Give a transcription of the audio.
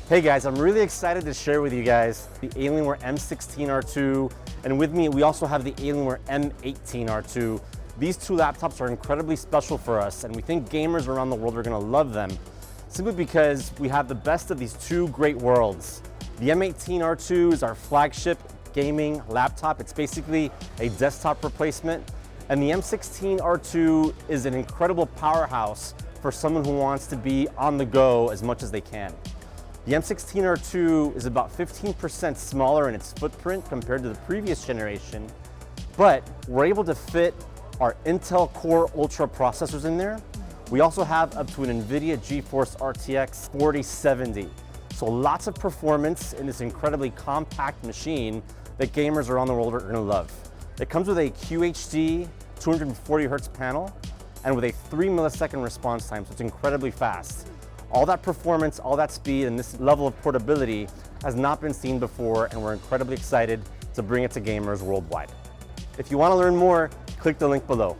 Hey guys, I'm really excited to share with you guys the Alienware m16 R2, and with me we also have the Alienware m18 R2. These two laptops are incredibly special for us, and we think gamers around the world are going to love them, simply because we have the best of these two great worlds. The m18 R2 is our flagship gaming laptop. It's basically a desktop replacement, and the m16 R2 is an incredible powerhouse for someone who wants to be on the go as much as they can. The m16 R2 is about 15% smaller in its footprint compared to the previous generation, but we're able to fit our Intel Core Ultra processors in there. We also have up to an NVIDIA GeForce RTX 4070. So lots of performance in this incredibly compact machine that gamers around the world are gonna love. It comes with a QHD 240 Hertz panel and with a 3 millisecond response time, so it's incredibly fast. All that performance, all that speed, and this level of portability has not been seen before, and we're incredibly excited to bring it to gamers worldwide. If you want to learn more, click the link below.